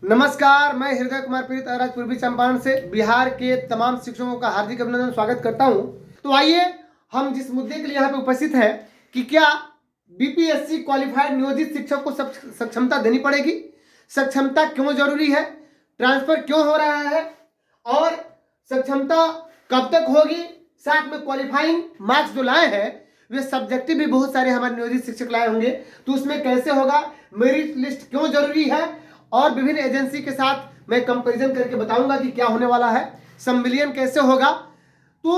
नमस्कार, मैं हृदय कुमार पीड़ित आज पूर्वी चंपारण से बिहार के तमाम शिक्षकों का हार्दिक अभिनंदन स्वागत करता हूं। तो आइए हम जिस मुद्दे के लिए यहाँ पे उपस्थित हैं कि क्या बीपीएससी क्वालिफाइड नियोजित शिक्षक को सक्षमता देनी पड़ेगी, सक्षमता क्यों जरूरी है, ट्रांसफर क्यों हो रहा है और सक्षमता कब तक होगी, साथ में क्वालिफाइंग मार्क्स जो लाए हैं वे सब्जेक्टिव भी बहुत सारे हमारे नियोजित शिक्षक लाए होंगे, तो उसमें कैसे होगा, मेरिट लिस्ट क्यों जरूरी है और विभिन्न एजेंसी के साथ मैं कंपैरिजन करके बताऊंगा कि क्या होने वाला है, संविलियन कैसे होगा। तो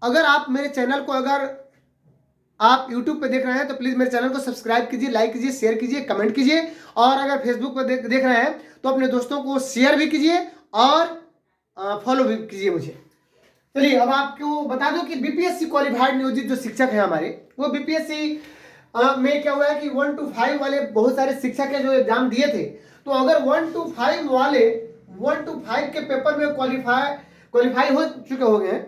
अगर आप मेरे चैनल को अगर आप YouTube पे देख रहे हैं तो प्लीज़ मेरे चैनल को सब्सक्राइब कीजिए, लाइक कीजिए, शेयर कीजिए, कमेंट कीजिए और अगर फेसबुक पर देख रहे हैं तो अपने दोस्तों को शेयर भी कीजिए और फॉलो भी कीजिए मुझे। चलिए अब आपको बता दूं कि बीपीएससी क्वालिफाइड नियोजित जो शिक्षक हैं हमारे, वो बीपीएससी में क्या हुआ है कि 1 to 5 वाले बहुत सारे शिक्षक हैं जो एग्जाम दिए थे। तो अगर 1 to 5 वाले 1 to 5 के पेपर में क्वालिफाई हो चुके हो गए,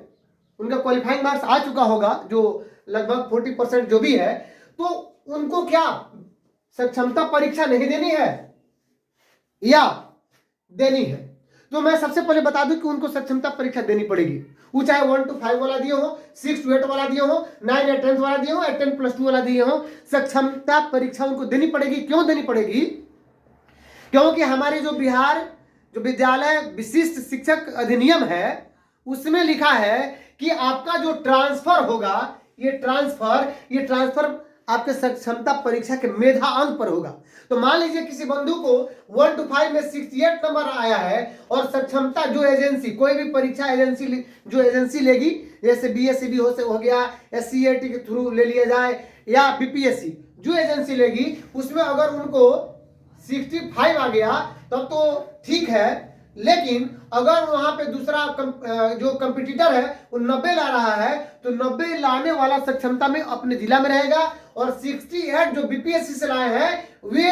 उनका क्वालिफाइंग मार्क्स आ चुका होगा जो लगभग 40% जो भी है, तो उनको क्या सक्षमता परीक्षा नहीं देनी है या देनी है? तो मैं सबसे पहले बता दूं कि उनको सक्षमता परीक्षा देनी पड़ेगी। वो चाहे 1 to 5 वाला दिए हो, 6 to 8 वाला दिए हो, 9 या 10 वाला दिए हो, 10+2 वाला दिए हो, सक्षमता परीक्षा उनको देनी पड़ेगी। क्यों देनी पड़ेगी? क्योंकि हमारे जो बिहार जो विद्यालय विशिष्ट शिक्षक अधिनियम है उसमें लिखा है कि आपका जो ट्रांसफर होगा, ये ट्रांसफर आपके सक्षमता परीक्षा के मेधा अंक पर होगा। तो मान लीजिए किसी बंधु को 1 to 5 में 68 नंबर आया है और सक्षमता जो एजेंसी, कोई भी परीक्षा एजेंसी जो एजेंसी लेगी, जैसे बीएससीबी हो गया, एससीईआरटी के थ्रू ले लिया जाए या बीपीएससी जो एजेंसी लेगी, उसमें अगर उनको 65 आ गया तब तो ठीक है, लेकिन अगर वहां पे दूसरा जो कंपटीटर है वो 90 ला रहा है तो 90 लाने वाला सक्षमता में अपने जिला में रहेगा और 68 जो बीपीएससी से लाए हैं वे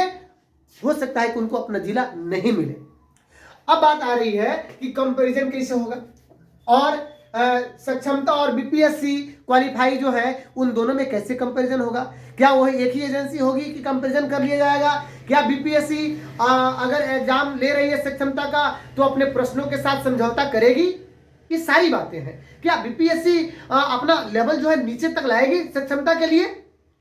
हो सकता है कि उनको अपना जिला नहीं मिले। अब बात आ रही है कि कंपैरिजन कैसे होगा और सक्षमता और बीपीएससी क्वालिफाई जो है उन दोनों में कैसे कंपैरिजन होगा। क्या वह एक ही एजेंसी होगी कि कंपैरिजन कर लिया जाएगा? क्या बीपीएससी अगर एग्जाम ले रही है सक्षमता का तो अपने प्रश्नों के साथ समझौता करेगी? ये सारी बातें हैं। क्या बीपीएससी अपना लेवल जो है नीचे तक लाएगी सक्षमता के लिए?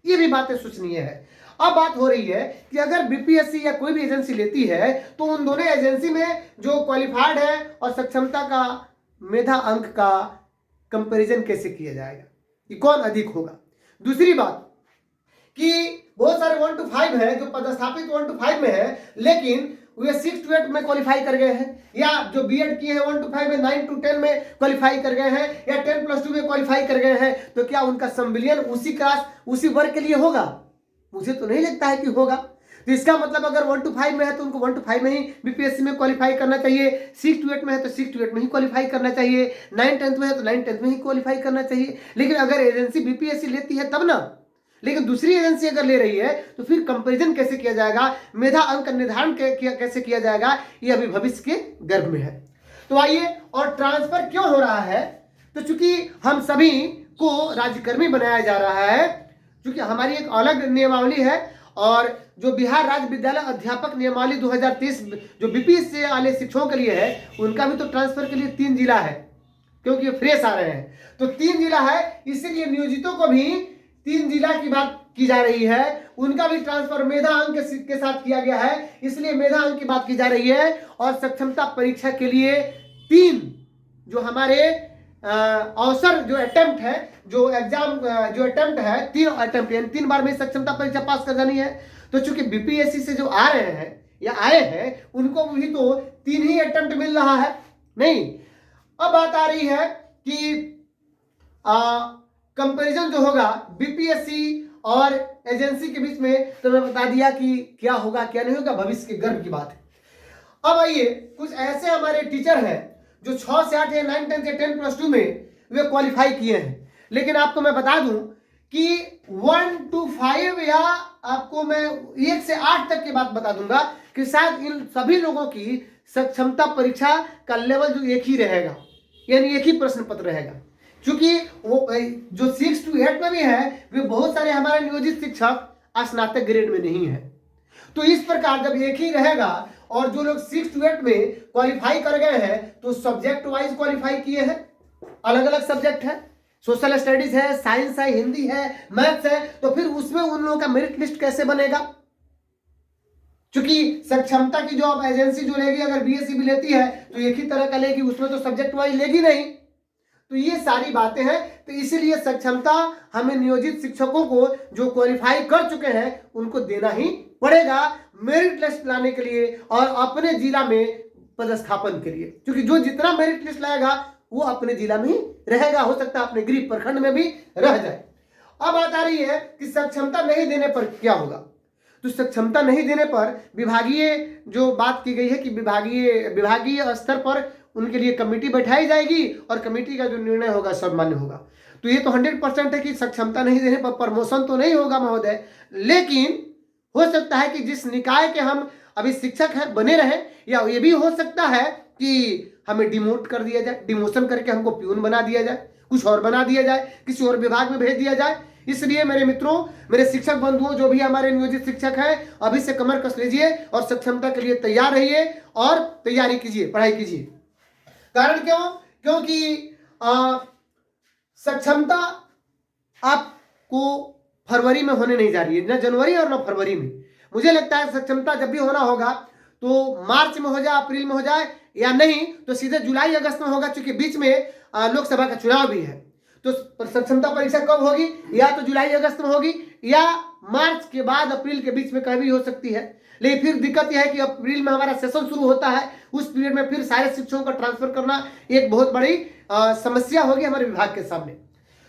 ये भी बातें सोचनीय है। अब बात हो रही है कि अगर बीपीएससी या कोई भी एजेंसी लेती है तो उन दोनों एजेंसी में जो क्वालिफाइड है और सक्षमता का मेधा अंक का कंपैरिजन कैसे किया जाएगा कि कौन अधिक होगा। दूसरी बात कि बहुत सारे 1 to 5 है जो पदस्थापित 1 to 5 में है, लेकिन वे 6 to 8 में क्वालिफाई कर गए हैं, या जो बीएड किए हैं 1 to 5 में 9 to 10 में क्वालिफाई कर गए हैं या 10+2 में क्वालिफाई कर गए हैं, तो क्या उनका संविलियन उसी क्लास उसी वर्ग के लिए होगा? मुझे तो नहीं लगता है कि होगा। तो इसका मतलब अगर 1 to 5 में है तो उनको 1 to 5 में ही बीपीएससी में क्वालिफाई करना चाहिए, 6 to 8 में है तो 6 to 8 में ही क्वालिफाई करना चाहिए, 9-10 में है तो 9-10 में ही क्वालिफाई करना चाहिए। लेकिन अगर एजेंसी बीपीएससी लेती है तब ना, लेकिन दूसरी एजेंसी अगर ले रही है तो फिर कंपैरिजन कैसे किया जाएगा, मेधा अंक निर्धारण कैसे किया जाएगा, ये अभी भविष्य के गर्भ में है। तो आइए, और ट्रांसफर क्यों हो रहा है? तो चूंकि हम सभी को राज्यकर्मी बनाया जा रहा है, चूंकि हमारी एक अलग नियमावली है और जो बिहार राज्य विद्यालय अध्यापक नियमावली 2023 जो बीपीएससी वाले शिक्षकों के लिए है, उनका भी तो ट्रांसफर के लिए 3 जिला है, क्योंकि ये फ्रेश आ रहे हैं तो 3 जिला है, इसीलिए नियोजितों को भी 3 जिला की बात की जा रही है। उनका भी ट्रांसफर मेधा अंक के साथ किया गया है, इसलिए मेधा अंक की बात की जा रही है। और सक्षमता परीक्षा के लिए 3 जो हमारे अवसर जो अटेम्प्ट है, जो एग्जाम जो अटेम्प्ट है, 3 अटेम्प्ट यानी 3 बार में सक्षमता परीक्षा पास कर जानी है। तो चूंकि बीपीएससी से जो आ रहे हैं या आए हैं उनको भी तो 3 ही अटेम्प्ट मिल रहा है नहीं। अब बात आ रही है कि कंपैरिजन जो होगा बीपीएससी और एजेंसी के बीच में, तो मैं बता दिया कि क्या होगा क्या नहीं होगा, भविष्य के गर्भ की बात है। अब आइए, कुछ ऐसे हमारे टीचर हैं जो 6 से 8 या 9, 10 या 10+2 में वे क्वालिफाई किए हैं, लेकिन आपको मैं बता दूं कि 1 to 5 या आपको मैं 1 से 8 तक की बात बता दूंगा कि शायद इन सभी लोगों की सक्षमता परीक्षा का लेवल जो एक ही रहेगा, यानी एक ही प्रश्न पत्र रहेगा। क्योंकि वो जो 6 to 8 में भी है वे बहुत सारे हमारे नियोजित शिक्षक स्नातक ग्रेड में नहीं है। तो इस प्रकार जब एक ही रहेगा और जो लोग 6 to 8 में क्वालिफाई कर गए हैं तो सब्जेक्ट वाइज क्वालिफाई किए हैं, अलग अलग सब्जेक्ट है, सोशल स्टडीज है, साइंस है, हिंदी है, मैथ्स है, तो फिर उसमें उन लोगों का मेरिट लिस्ट कैसे बनेगा? क्योंकि सक्षमता की जॉब एजेंसी जो लेगी, अगर बीएससी भी लेती है तो एक ही तरह का लेगी, उसमें तो सब्जेक्ट वाइज लेगी नहीं। तो ये सारी बातें हैं, तो इसीलिए सक्षमता हमें नियोजित शिक्षकों को जो क्वालिफाई कर चुके हैं उनको देना ही पड़ेगा मेरिट लिस्ट लाने के लिए और अपने जिला में पदस्थापन के लिए, क्योंकि जो जितना मेरिट लिस्ट लाएगा वो अपने जिला में ही रहेगा, हो सकता है अपने गृह प्रखंड में भी रह जाए। अब बात आ रही है कि सक्षमता नहीं देने पर क्या होगा। तो सक्षमता नहीं देने पर विभागीय जो बात की गई है कि विभागीय स्तर पर उनके लिए कमेटी बैठाई जाएगी और कमेटी का जो निर्णय होगा सर्वमान्य होगा। तो ये तो 100% है कि सक्षमता नहीं देने पर प्रमोशन तो नहीं होगा महोदय, लेकिन हो सकता है कि जिस निकाय के हम अभी शिक्षक हैं बने रहे, या ये भी हो सकता है कि हमें डिमोट कर दिया जाए, डिमोशन करके हमको प्यून बना दिया जाए, कुछ और बना दिया जाए, किसी और विभाग में भेज दिया जाए। इसलिए मेरे मित्रों, मेरे शिक्षक बंधुओं, जो भी हमारे नियोजित शिक्षक हैं, अभी से कमर कस लीजिए और सक्षमता के लिए तैयार रहिए और तैयारी कीजिए, पढ़ाई कीजिए। कारण क्यों? क्योंकि सक्षमता आपको फरवरी में होने नहीं जा रही है, न जनवरी और न फरवरी में। मुझे लगता है सक्षमता जब भी होना होगा तो मार्च में हो जाए, अप्रैल में हो जाए, या नहीं तो सीधे जुलाई अगस्त में होगा, क्योंकि बीच में लोकसभा का चुनाव भी है। तो सक्षमता परीक्षा कब होगी? या तो जुलाई अगस्त में होगी या मार्च के बाद अप्रैल के बीच में कभी हो सकती है। लेकिन फिर दिक्कत यह है कि अप्रैल में हमारा सेशन शुरू होता है, उस पीरियड में फिर सारे शिक्षकों का ट्रांसफर करना एक बहुत बड़ी समस्या होगी हमारे विभाग के सामने।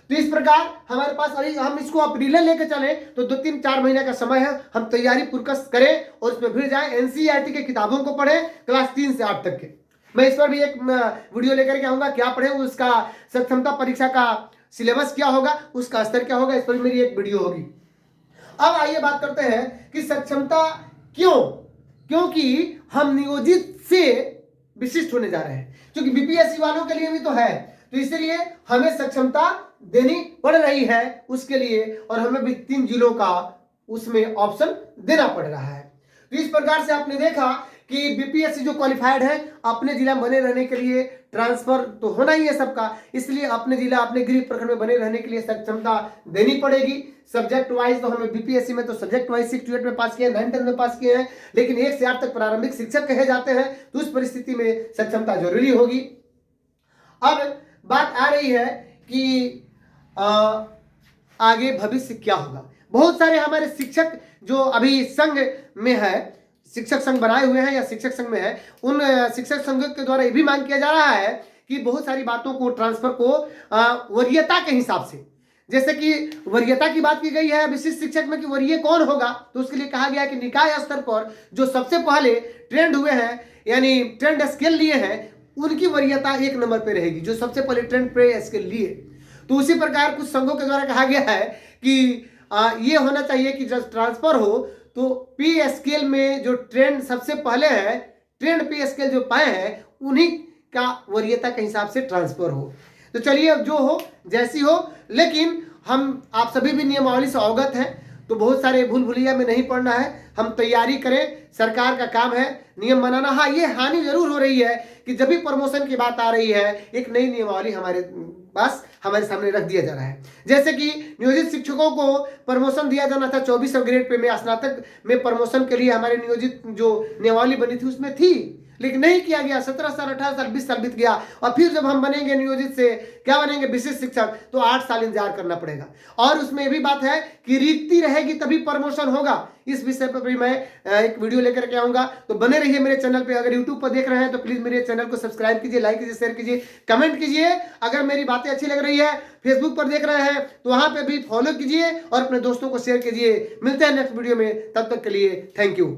तो इस प्रकार हमारे पास अभी हम इसको अप्रैल लेके चले तो 2-3-4 महीने का समय है, हम तैयारी पूर्वक करें और उसमें भिड़ जाए। एनसीईआरटी के किताबों को पढ़ें, क्लास 3 से 8 तक के। मैं इस पर भी एक वीडियो लेकर के आऊंगा, क्या पढ़े, उसका सक्षमता परीक्षा का सिलेबस क्या होगा, उसका स्तर क्या होगा, इस पर मेरी एक वीडियो होगी। अब आइए बात करते हैं कि सक्षमता क्यों? क्योंकि हम नियोजित से विशिष्ट होने जा रहे हैं, क्योंकि बीपीएससी वालों के लिए भी तो है, तो इसलिए हमें सक्षमता देनी पड़ रही है उसके लिए, और हमें भी 3 जिलों का उसमें ऑप्शन देना पड़ रहा है। तो इस प्रकार से आपने देखा कि बीपीएससी जो क्वालिफाइड है अपने जिला में बने रहने के लिए ट्रांसफर तो होना ही है सबका, इसलिए अपने जिला अपने गृह प्रखंड में बने रहने के लिए सक्षमता देनी पड़ेगी। सब्जेक्ट वाइज तो हमें बीपीएससी में तो सब्जेक्ट वाइज 6 to 8 में पास किए हैं, 9-10 में पास किए हैं, लेकिन 1 से 8 तक प्रारंभिक शिक्षक कहे जाते हैं, तो उस परिस्थिति में सक्षमता जरूरी होगी। अब बात आ रही है कि आगे भविष्य क्या होगा। बहुत सारे हमारे शिक्षक जो अभी संघ में है, शिक्षक संघ बनाए हुए हैं या शिक्षक संघ में है, उन शिक्षक संघ के द्वारा ये भी मांग किया जा रहा है कि बहुत सारी बातों को ट्रांसफर को वरीयता के हिसाब से, जैसे कि वरीयता की बात की गई है विशिष्ट शिक्षक में कि वरीय कौन होगा, तो उसके लिए कहा गया कि निकाय स्तर पर जो सबसे पहले ट्रेंड हुए हैं, यानी ट्रेंड स्केल लिए हैं, उनकी वरीयता 1 नंबर पे रहेगी, जो सबसे पहले ट्रेंड पे स्केल लिए। तो उसी प्रकार कुछ संघों के द्वारा कहा गया है कि ये होना चाहिए कि जब ट्रांसफर हो तो पी स्केल में जो ट्रेंड सबसे पहले है, ट्रेंड पी स्केल जो पाए हैं, उन्हीं का वरीयता के हिसाब से ट्रांसफर हो। तो चलिए अब जो हो जैसी हो, लेकिन हम आप सभी भी नियमावली से अवगत हैं, तो बहुत सारे भूल भुलैया में नहीं पड़ना है, हम तैयारी करें, सरकार का काम है नियम बनाना। हाँ, ये हानि जरूर हो रही है कि जब भी प्रमोशन की बात आ रही है एक नई नियमावली हमारे पास हमारे सामने रख दिया जा रहा है। जैसे कि नियोजित शिक्षकों को प्रमोशन दिया जाना था 24 ग्रेड पे में, स्नातक में प्रमोशन के लिए हमारे नियोजित जो नियमावली बनी थी उसमें थी, लेकिन नहीं किया गया। 17 साल 18 साल 20 साल बीत गया, और फिर जब हम बनेंगे नियोजित से क्या बनेंगे, विशिष्ट शिक्षक, तो 8 साल इंतजार करना पड़ेगा। और उसमें भी बात है कि रिक्ति रहेगी तभी प्रमोशन होगा। इस विषय पर भी मैं एक वीडियो लेकर के आऊंगा, तो बने रहिए मेरे चैनल पे। अगर यूट्यूब पर देख रहे हैं तो प्लीज मेरे चैनल को सब्सक्राइब कीजिए, लाइक कीजिए, शेयर कीजिए, कमेंट कीजिए। अगर मेरी बातें अच्छी लग रही है, फेसबुक पर देख रहे हैं तो वहां पे भी फॉलो कीजिए और अपने दोस्तों को शेयर कीजिए। मिलते हैं नेक्स्ट वीडियो में, तब तक के लिए थैंक यू।